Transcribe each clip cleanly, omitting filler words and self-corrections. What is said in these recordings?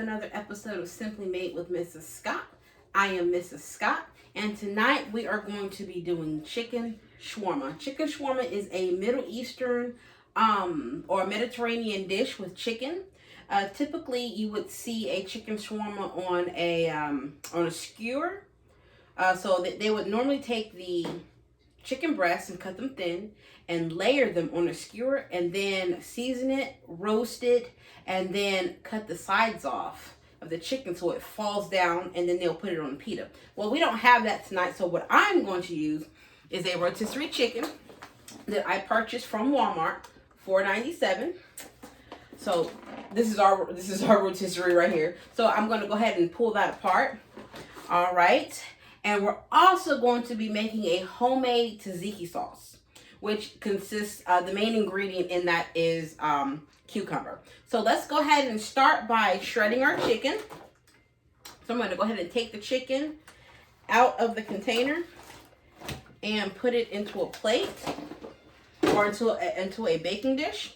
another episode of Simply Made with Mrs. Scott. I am Mrs. Scott, and tonight we are going to be doing chicken shawarma. Chicken shawarma is a Middle Eastern or Mediterranean dish with chicken. Typically, you would see a chicken shawarma on a skewer. So they would normally take the chicken breasts and cut them thin and layer them on a skewer and then season it, roast it, and then cut the sides off of the chicken so it falls down, and then they'll put it on pita. Well, we don't have that tonight, so what I'm going to use is a rotisserie chicken that I purchased from Walmart, $4.97. So this is our rotisserie right here. So I'm going to go ahead and pull that apart. All right. And we're also going to be making a homemade tzatziki sauce, which consists, the main ingredient in that is cucumber. So let's go ahead and start by shredding our chicken. So I'm going to go ahead and take the chicken out of the container and put it into a plate or into a baking dish.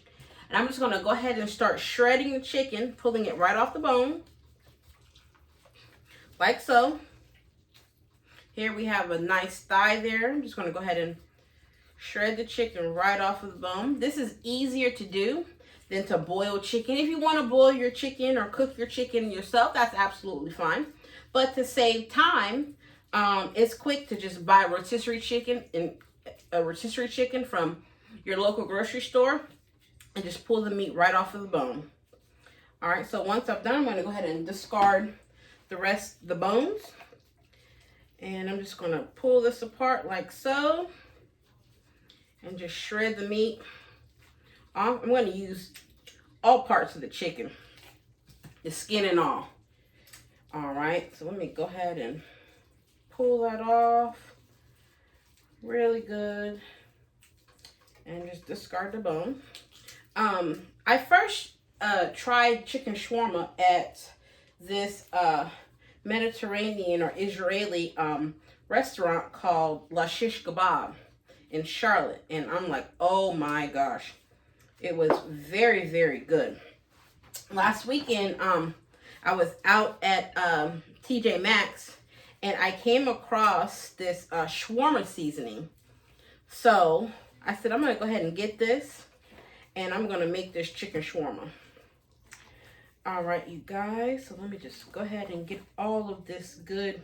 And I'm just going to go ahead and start shredding the chicken, pulling it right off the bone, like so. Here we have a nice thigh there. I'm just going to go ahead and shred the chicken right off of the bone. This is easier to do than to boil chicken. If you want to boil your chicken or cook your chicken yourself, that's absolutely fine. But to save time, it's quick to just buy rotisserie chicken from your local grocery store and just pull the meat right off of the bone. All right, so once I've done, I'm going to go ahead and discard the rest of the bones. And I'm just going to pull this apart like so and just shred the meat off. I'm going to use all parts of the chicken, the skin and all. All right, so let me go ahead and pull that off really good and just discard the bone. I first tried chicken shawarma at this Mediterranean or Israeli restaurant called La Shish Kebab in Charlotte, and I'm like, oh my gosh, it was very, very good. Last weekend I was out at TJ Maxx and I came across this shawarma seasoning. So I said, I'm gonna go ahead and get this and I'm gonna make this chicken shawarma. All right, you guys, so let me just go ahead and get all of this good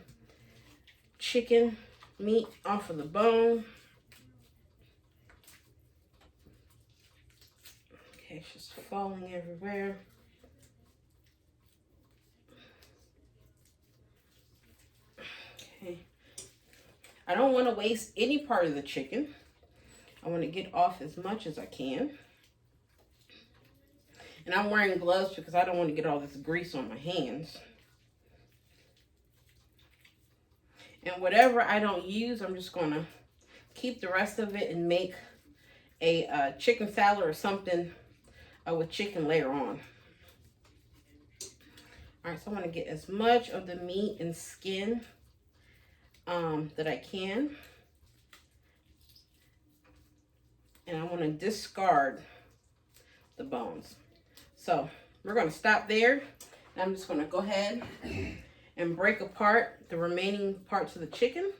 chicken meat off of the bone. Okay, it's just falling everywhere. Okay. I don't want to waste any part of the chicken. I want to get off as much as I can. And I'm wearing gloves because I don't want to get all this grease on my hands. And whatever I don't use, I'm just going to keep the rest of it and make a chicken salad or something with chicken later on. All right, so I want to get as much of the meat and skin that I can. And I want to discard the bones. So we're going to stop there. I'm just going to go ahead and break apart the remaining parts of the chicken.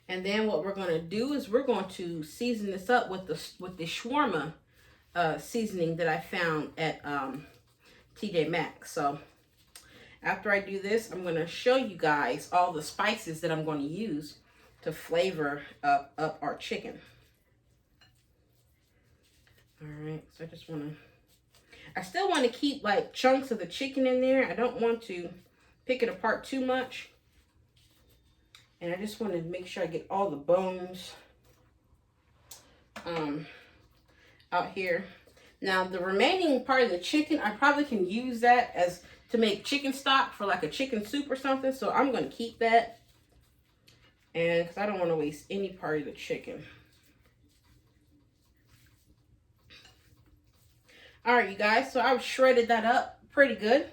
And then what we're going to do is we're going to season this up with the shawarma seasoning that I found at TJ Maxx. So after I do this, I'm going to show you guys all the spices that I'm going to use to flavor up our chicken. All right, so I still want to keep like chunks of the chicken in there. I don't want to pick it apart too much. And I just want to make sure I get all the bones out here. Now the remaining part of the chicken, I probably can use that as to make chicken stock for like a chicken soup or something. So I'm going to keep that. And because I don't want to waste any part of the chicken. All right, you guys, so I've shredded that up pretty good.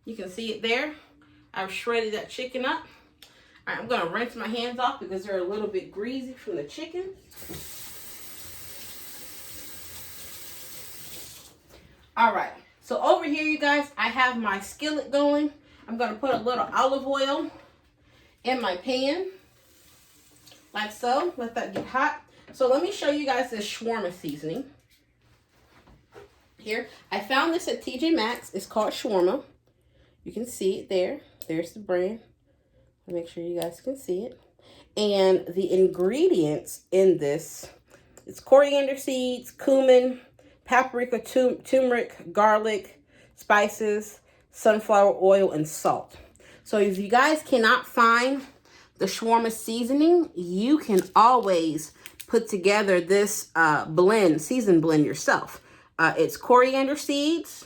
You can see it there. I've shredded that chicken up. All right, I'm going to rinse my hands off because they're a little bit greasy from the chicken. All right, So over here, you guys, I have my skillet going. I'm going to put a little olive oil in my pan, like so. Let that get hot. So let me show you guys this shawarma seasoning. Here, I found this at TJ Maxx. It's called Shawarma. You can see it there. There's the brand. Make sure you guys can see it. And the ingredients in this, it's coriander seeds, cumin, paprika, turmeric, garlic, spices, sunflower oil, and salt. So if you guys cannot find the shawarma seasoning, you can always put together this season blend yourself. It's coriander seeds,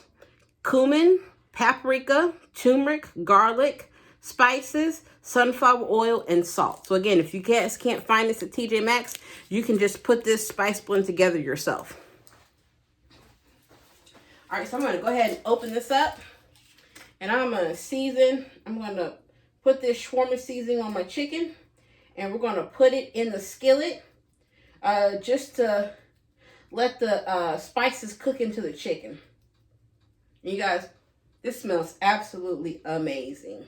cumin, paprika, turmeric, garlic, spices, sunflower oil, and salt. So again, if you guys can't find this at TJ Maxx, you can just put this spice blend together yourself. All right, so I'm going to go ahead and open this up. And I'm going to season. I'm going to put this shawarma seasoning on my chicken. And we're going to put it in the skillet just to let the spices cook into the chicken. And you guys, this smells absolutely amazing.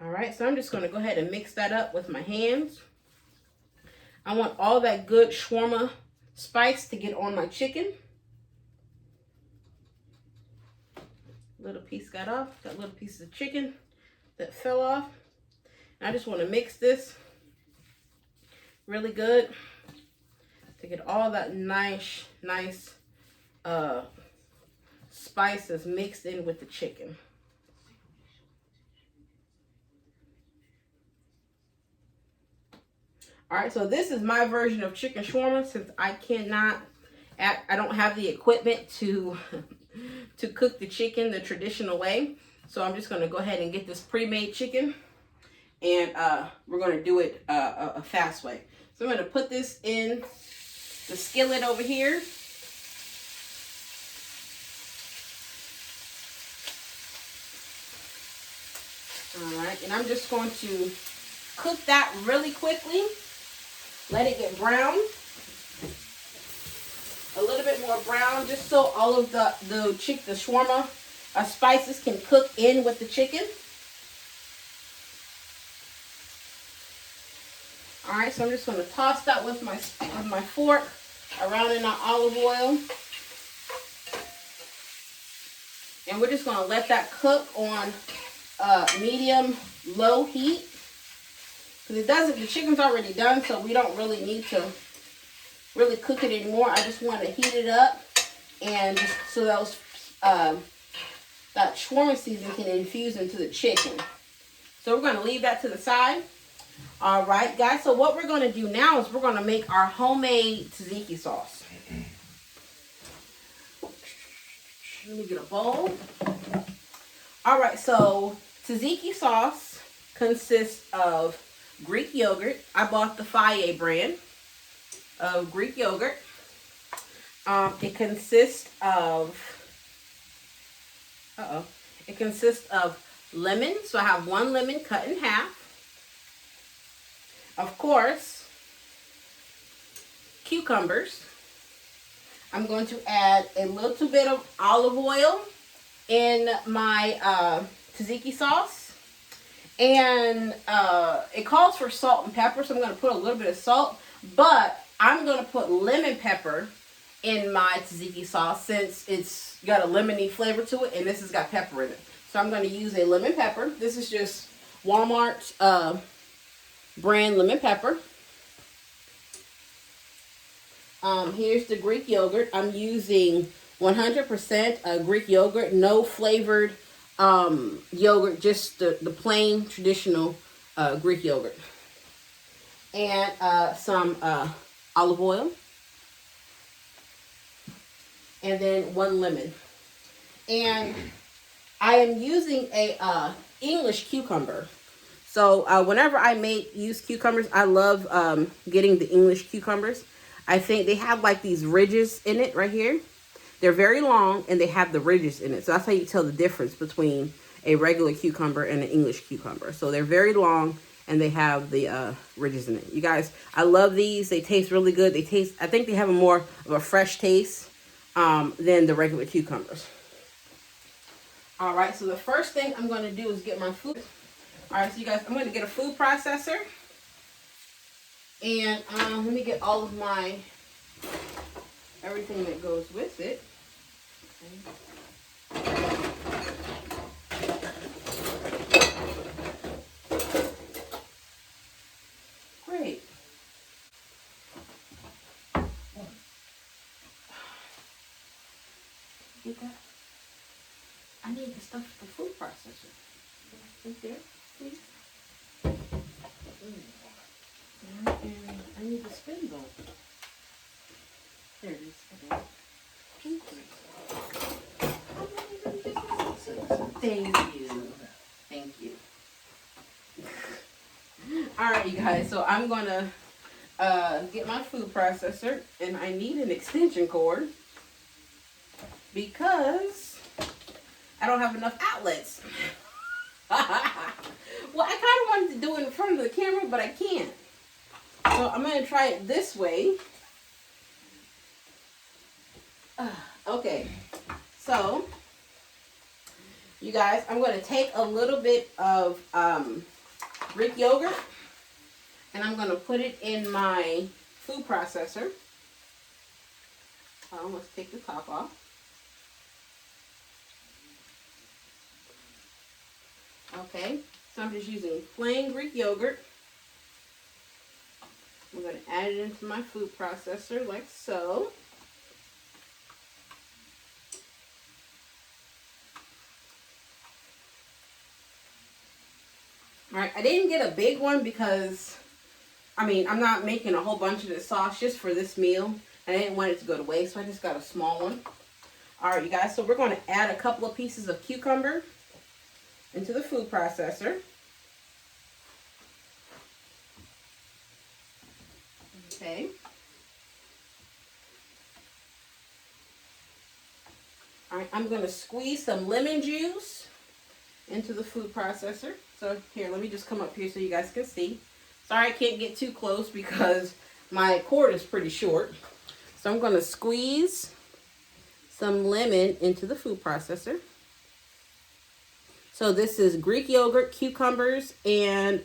All right, so I'm just going to go ahead and mix that up with my hands. I want all that good shawarma spice to get on my chicken. Little piece got off. Got little pieces of chicken that fell off. I just want to mix this really good to get all that nice spices mixed in with the chicken. All right, so this is my version of chicken shawarma since I don't have the equipment to to cook the chicken the traditional way. So I'm just going to go ahead and get this pre-made chicken. And we're going to do it a fast way. So I'm going to put this in the skillet over here. All right, and I'm just going to cook that really quickly. Let it get brown. A little bit more brown, just so all of the shawarma spices can cook in with the chicken. All right, so I'm just going to toss that with my fork around in our olive oil. And we're just going to let that cook on medium-low heat. Because the chicken's already done, so we don't really need to really cook it anymore. I just want to heat it up and just so that shawarma seasoning can infuse into the chicken. So we're going to leave that to the side. All right, guys. So what we're going to do now is we're going to make our homemade tzatziki sauce. Let me get a bowl. All right, so tzatziki sauce consists of Greek yogurt. I bought the Faye brand of Greek yogurt. It consists of lemon. So I have 1 lemon cut in half. Of course, cucumbers. I'm going to add a little bit of olive oil in my tzatziki sauce. And it calls for salt and pepper, so I'm going to put a little bit of salt. But I'm going to put lemon pepper in my tzatziki sauce since it's got a lemony flavor to it, and this has got pepper in it. So I'm going to use a lemon pepper. This is just Walmart brand lemon pepper. Here's the Greek yogurt. I'm using 100% Greek yogurt, no flavored yogurt, just the plain traditional Greek yogurt. And some olive oil. And then 1 lemon. And I am using a English cucumber. So whenever I use cucumbers, I love getting the English cucumbers. I think they have like these ridges in it right here. They're very long and they have the ridges in it. So that's how you tell the difference between a regular cucumber and an English cucumber. So they're very long and they have the ridges in it. You guys, I love these. They taste really good. They taste, I think they have a more of a fresh taste than the regular cucumbers. All right, so the first thing I'm going to do is get my food. All right, so you guys, I'm going to get a food processor. And let me get all of my, everything that goes with it. Great. Get that? I need the stuff for the food processor. Right there, please. And I need the spindle. There it is. Okay. Thank you. Thank you. All right, you guys. So I'm gonna get my food processor, and I need an extension cord because I don't have enough outlets. Well, I kind of wanted to do it in front of the camera, but I can't. So I'm going to try it this way. Okay. So, you guys, I'm going to take a little bit of Greek yogurt, and I'm going to put it in my food processor. Let's take the top off. Okay, so I'm just using plain Greek yogurt. I'm going to add it into my food processor like so. All right, I didn't get a big one because, I mean, I'm not making a whole bunch of this sauce just for this meal. And I didn't want it to go to waste, so I just got a small one. All right, you guys, so we're going to add a couple of pieces of cucumber into the food processor. Okay. All right, I'm going to squeeze some lemon juice into the food processor. So here, let me just come up here so you guys can see. Sorry I can't get too close because my cord is pretty short. So I'm going to squeeze some lemon into the food processor. So this is Greek yogurt, cucumbers, and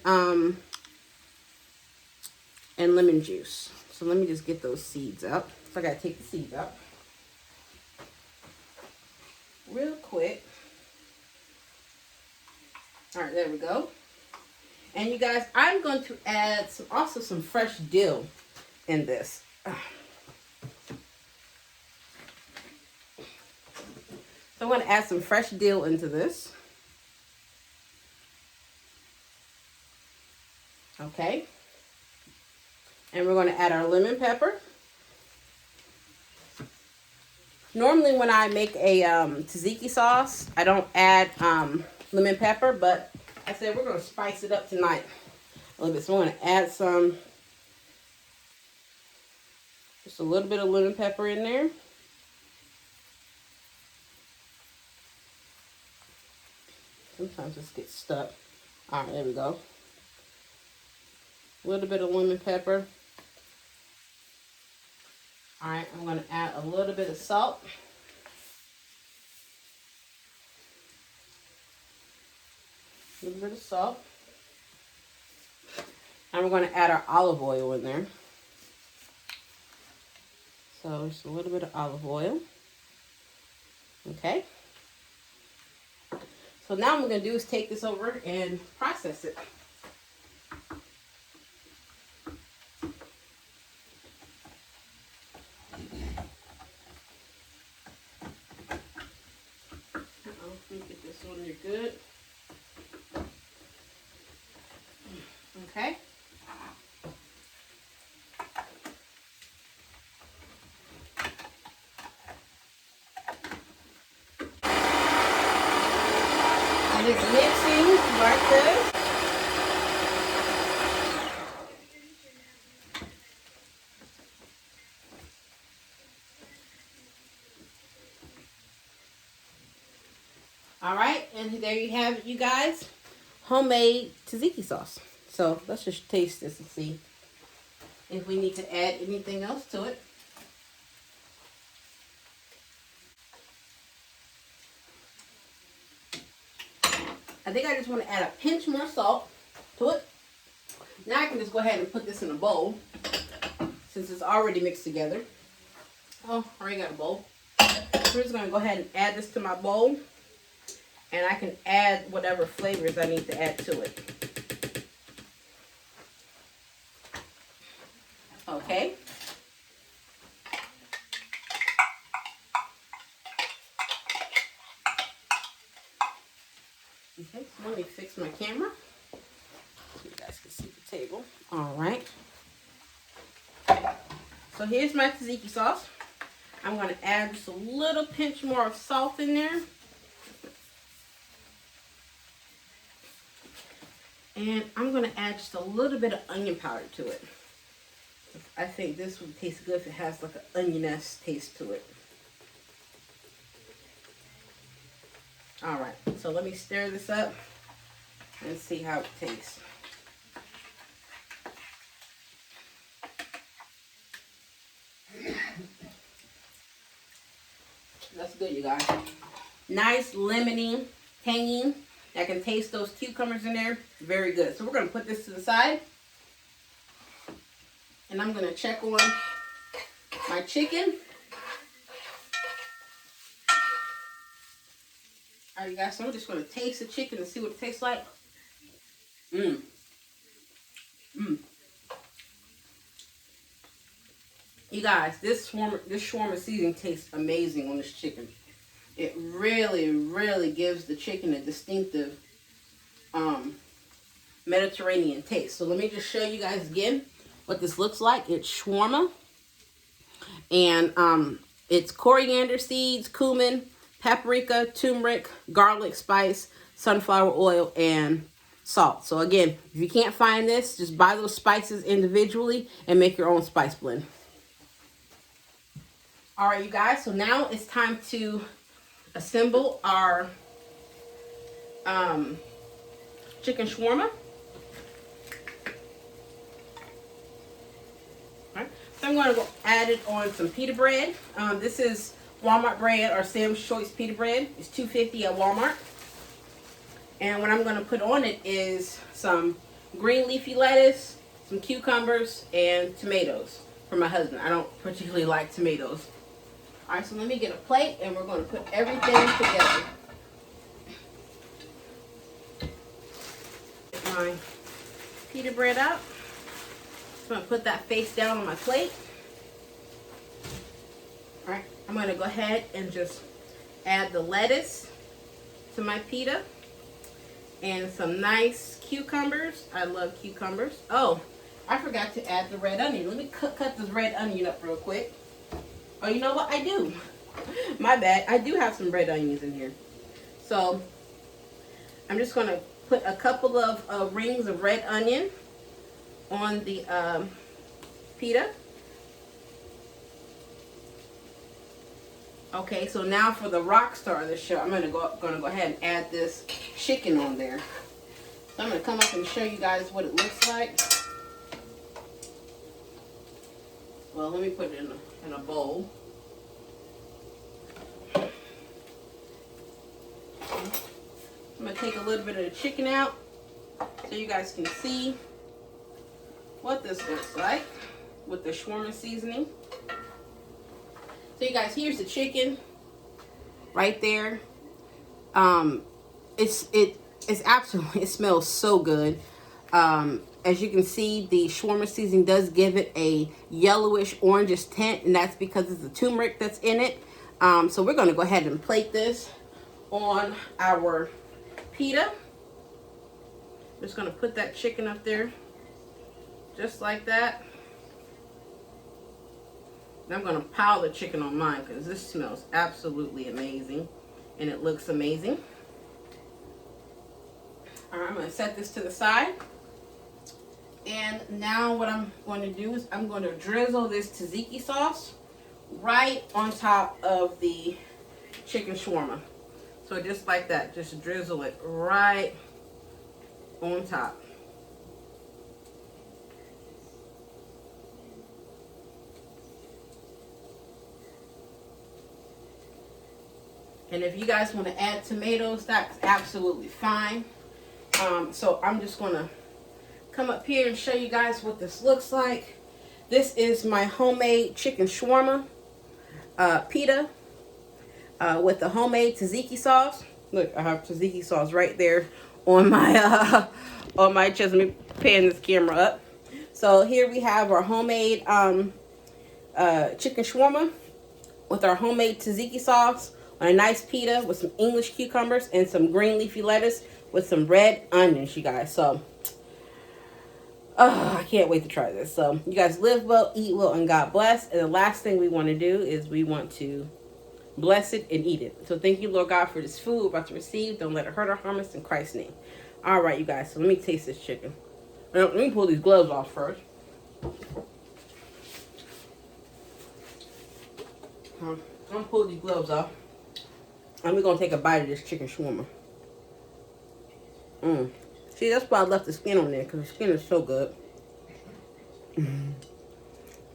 lemon juice. So let me just get those seeds up. So I gotta take the seeds out real quick. All right, there we go. And you guys, I'm going to add also some fresh dill in this. So I'm going to add some fresh dill into this. Okay. And we're going to add our lemon pepper. Normally when I make a tzatziki sauce, I don't add lemon pepper, but I said we're going to spice it up tonight a little bit. So I'm going to add just a little bit of lemon pepper in there. Sometimes this gets stuck. All right, there we go. A little bit of lemon pepper. All right, I'm going to add a little bit of salt. A little bit of salt. And we're going to add our olive oil in there. So just a little bit of olive oil. Okay. So now what we're going to do is take this over and process it. Let me get this one here good. Okay. And it's mixing like this. All right, and there you have it, you guys. Homemade tzatziki sauce. So let's just taste this and see if we need to add anything else to it. I think I just want to add a pinch more salt to it. Now I can just go ahead and put this in a bowl since it's already mixed together. Oh, I already got a bowl. We're just going to go ahead and add this to my bowl. And I can add whatever flavors I need to add to it. Okay. Okay, so let me fix my camera so you guys can see the table. All right. So here's my tzatziki sauce. I'm going to add just a little pinch more of salt in there. And I'm going to add just a little bit of onion powder to it. I think this would taste good if it has like an onioness taste to it. All right, so let me stir this up and see how it tastes. That's good, you guys. Nice, lemony, tangy. I can taste those cucumbers in there. Very good. So we're going to put this to the side. And I'm going to check on my chicken. All right, you guys, so I'm just going to taste the chicken and see what it tastes like. You guys, this shawarma seasoning tastes amazing on this chicken. It really, really gives the chicken a distinctive Mediterranean taste. So let me just show you guys again what this looks like. It's shawarma. And it's coriander seeds, cumin, paprika, turmeric, garlic, spice, sunflower oil, and salt. So again, if you can't find this, just buy those spices individually and make your own spice blend. All right, you guys, so now it's time to assemble our chicken shawarma. All right, so I'm going to go add it on some pita bread. This is Walmart bread or Sam's Choice pita bread. It's $2.50 at Walmart. And what I'm going to put on it is some green leafy lettuce, some cucumbers, and tomatoes for my husband. I don't particularly like tomatoes. All right, so let me get a plate and we're going to put everything together. Get my pita bread out. I'm going to put that face down on my plate. All right, I'm going to go ahead and just add the lettuce to my pita and some nice cucumbers. I love cucumbers. Oh, I forgot to add the red onion. Let me cut this red onion up real quick. Oh, you know what? I do. My bad. I do have some red onions in here. So I'm just going to put a couple of rings of red onion on the pita. Okay, so now for the rock star of the show, I'm going to go ahead and add this chicken on there. So I'm going to come up and show you guys what it looks like. Well, let me put it in a bowl. I'm going to take a little bit of the chicken out so you guys can see what this looks like with the shawarma seasoning. So you guys, here's the chicken right there. It's absolutely, it smells so good. As you can see, the shawarma seasoning does give it a yellowish orangish tint, and that's because it's the turmeric that's in it. So we're going to go ahead and plate this on our pita. I'm just going to put that chicken up there just like that. And I'm going to pile the chicken on mine because this smells absolutely amazing and it looks amazing. All right, I'm going to set this to the side. And now what I'm going to do is I'm going to drizzle this tzatziki sauce right on top of the chicken shawarma. So just like that, just drizzle it right on top. And if you guys want to add tomatoes, that's absolutely fine. So I'm just going to come up here and show you guys what this looks like. This is my homemade chicken shawarma pita with the homemade tzatziki sauce. Look, I have tzatziki sauce right there on my chest. Let me pan this camera up. So here we have our homemade chicken shawarma with our homemade tzatziki sauce on a nice pita with some English cucumbers and some green leafy lettuce with some red onions, you guys. So, I can't wait to try this. So, you guys live well, eat well, and God bless. And the last thing we want to do is we want to bless it and eat it. So, thank you, Lord God, for this food we're about to receive. Don't let it hurt or harm us in Christ's name. All right, you guys. So, let me taste this chicken. Let me pull these gloves off first. I'm going to pull these gloves off. And we're going to take a bite of this chicken shawarma. See, that's why I left the skin on there, because the skin is so good.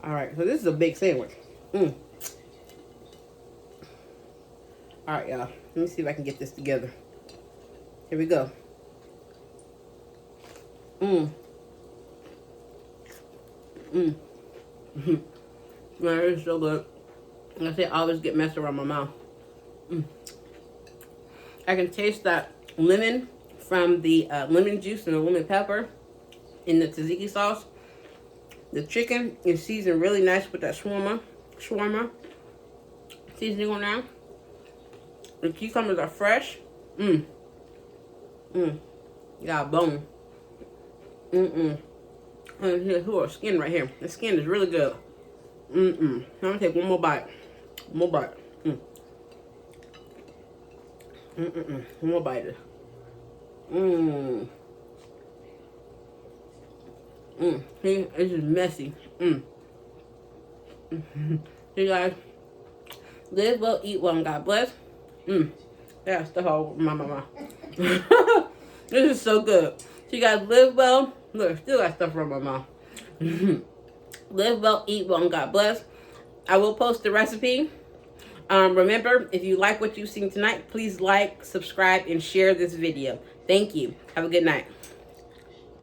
Alright, so this is a big sandwich. Alright, y'all. Let me see if I can get this together. Here we go. Man, it's so good. Like I say, I always get messed around my mouth. I can taste that lemon from the lemon juice and the lemon pepper in the tzatziki sauce. The chicken is seasoned really nice with that shawarma seasoning on there. The cucumbers are fresh. You got a bone. And here's our skin right here. The skin is really good. I'm gonna take one more bite. One more bite. See, this is messy. You guys, live well, eat well, and God bless. Yeah, stuff all over my mouth. This is so good. So you guys live well. Look, still got stuff around my mouth. Live well, eat well, and God bless. I will post the recipe. Remember, if you like what you've seen tonight, please like, subscribe, and share this video. Thank you. Have a good night.